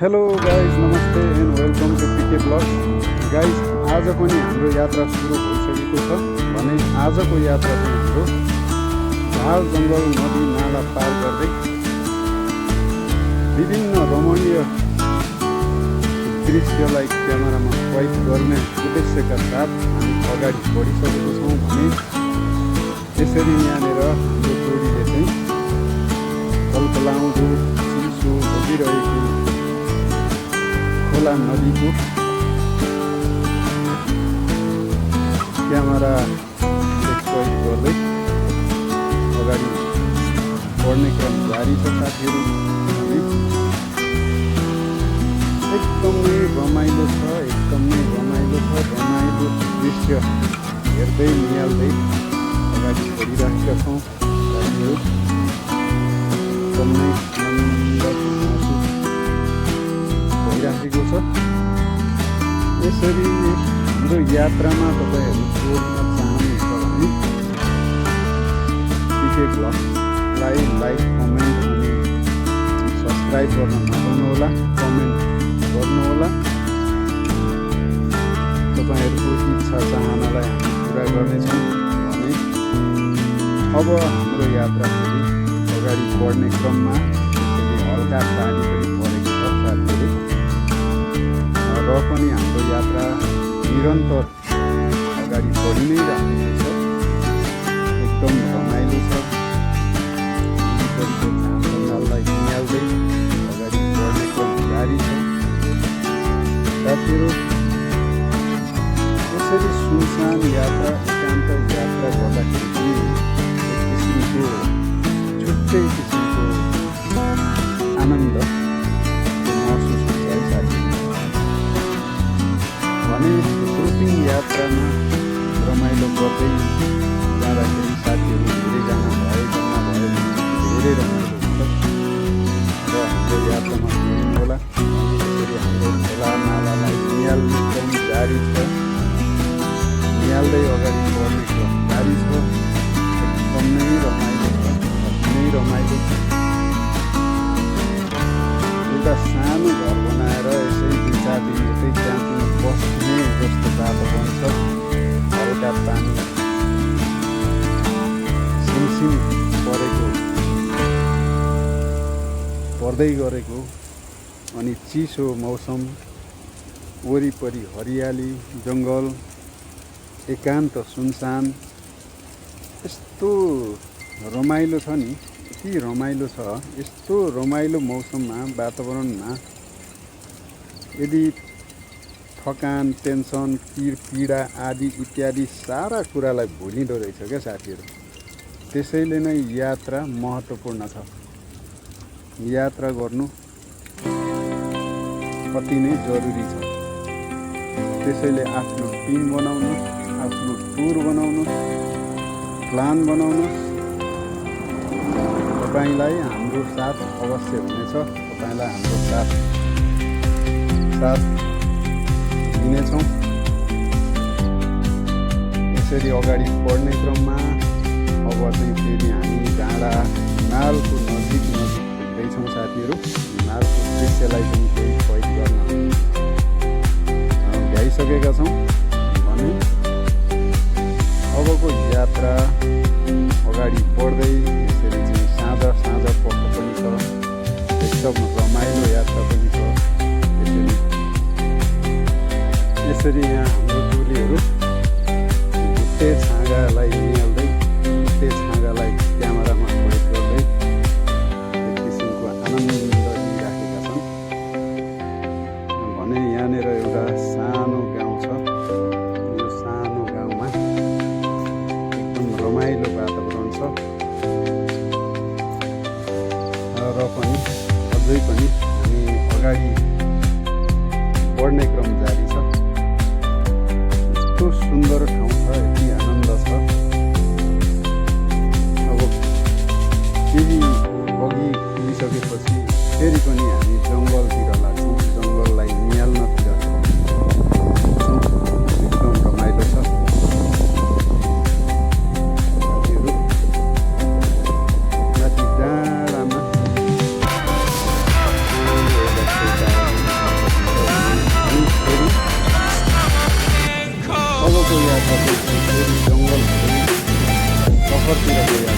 Hello guys, नमस्ते and welcome to PK blog. Guys, आज पनि हाम्रो यात्रा सुरु भइसकेको छ भने आजको यात्रा चाहिँ हाम्रो झार जङ्गल नदी नाला पार गर्दै विभिन्न रमणीय दृश्यलाई क्यामेरामा कैद गर्ने उद्देश्यका साथ हामी अगाडि बढिसकेको छौँ भने त्यसरी यहाँनिर यो टोलीले चाहिँ कलकलाउँदो चिसो बगिरहेको खोला नदीको क्यामेरा कैद गर्दै अगाडि बढ्ने क्रम जारी छ साथीहरू। एकदमै रमाइलो छ, रमाइलो दृश्य हेर्दै निहाल्दै अगाडि बढिरहेका छौँ साथीहरू। एकदमै आनन्द महसुस भइराखेको छ। यसरी हाम्रो यात्रामा तपाईँहरू जोड्न चाहनुहुन्छ भने पिके ब्लगलाई लाइक, कमेन्ट अनि सब्सक्राइब गर्न नभुल्नुहोला, कमेन्ट गर्नुहोला। तपाईँहरूको इच्छा चाहनालाई हामी पुरा गर्नेछौँ भने अब हाम्रो यात्रा फेरि अगाडि बढ्ने क्रममा त्यसरी हल्का पानी पनि परेको छ साथीहरू। र पनि हाम्रो यात्रा निरन्तर अगाडि बढि नै रहेको छ। एकदम रमाइलो छ। वरिपरिको झारजङ्गललाई निहाल्दै अगाडि बढ्ने क्रम जारी छ साथीहरू। यसरी सुनसान यात्रा, एकान्त यात्रा गर्दाखेरि पनि एक किसिमको छुट्टै किसिमको आनन्द महसुस हुन्छ है साथीहरू। भने ग्रुपिङ यात्रामा रमाइलो गर्दै जाँदाखेरि साथीहरू धेरैजना भएकोमा भयो भने धेरै रमाइलो हुन्छ र हाम्रो यात्रामा होला। यसरी हाम्रो खोला नालालाई निहाल्ने क्रम जारी छ, निहाल्दै अगाडि बढ्ने क्रम जारी छ। एकदमै रमाइलो छ, अति रमाइलो छ। एउटा सानो घर बनाएर यसै 2-4 दिन जस्तै क्याम्पिङ बस्ने जस्तो वातावरण छ। हल्का पानी सिमसिम पर्दै गरेको अनि चिसो मौसम, वरिपरि हरियाली, जङ्गल, एकान्त सुनसान, यस्तो रमाइलो छ नि, यति रमाइलो छ। यस्तो रमाइलो मौसममा, वातावरणमा यदि थकान, टेन्सन, पीडा आदि इत्यादि सारा कुरालाई भुलिँदो रहेछ क्या साथीहरू। त्यसैले नै यात्रा महत्त्वपूर्ण छ। यात्रा गर्नु अति नै जरुरी छ। त्यसैले आफ्नो टिम बनाउनुहोस्, आफ्नो टुर बनाउनुहोस्, प्लान बनाउनुहोस्। तपाईँलाई हाम्रो साथ अवश्य हुनेछ। तपाईँलाई हाम्रो साथ दिनेछौँ। यसरी अगाडि बढ्ने क्रममा अब चाहिँ फेरि हामी डाँडा नालको नजिक पुग्दैछौँ साथीहरू। नालको दृश्यलाई पनि केही कैद गर्न भ्याइसकेका छौँ भने अबको यात्रा अगाडि बढ्दै यसरी चाहिँ साँझ पख पनि छ। एकदम रमाइलो यात्रा पनि छ। यसरी यहाँ हाम्रो टोलीहरू भुटे छाँगालाई निहाल्दै, भुटे छाँगालाई क्यामेरामा कैद गर्दै एक किसिमको आनन्द लिइराखेका छन् भने यहाँनिर एउटा सानो गाउँ छ। यो सानो गाउँमा एकदम रमाइलो वातावरण छ र पनि अझै पनि हामी अगाडि बढ्ने क्रम जारी छ। यस्तो सुन्दर ठाउँ छ, यति आनन्द छ। अब केही अघि पुगिसकेपछि फेरि पनि हामी जङ्गलतिर लाग्छौँ, जङ्गललाई निहाल्नतिर एकदम रमाइलो छ साथीहरू। माथि डाँडामा नगरतिर गयो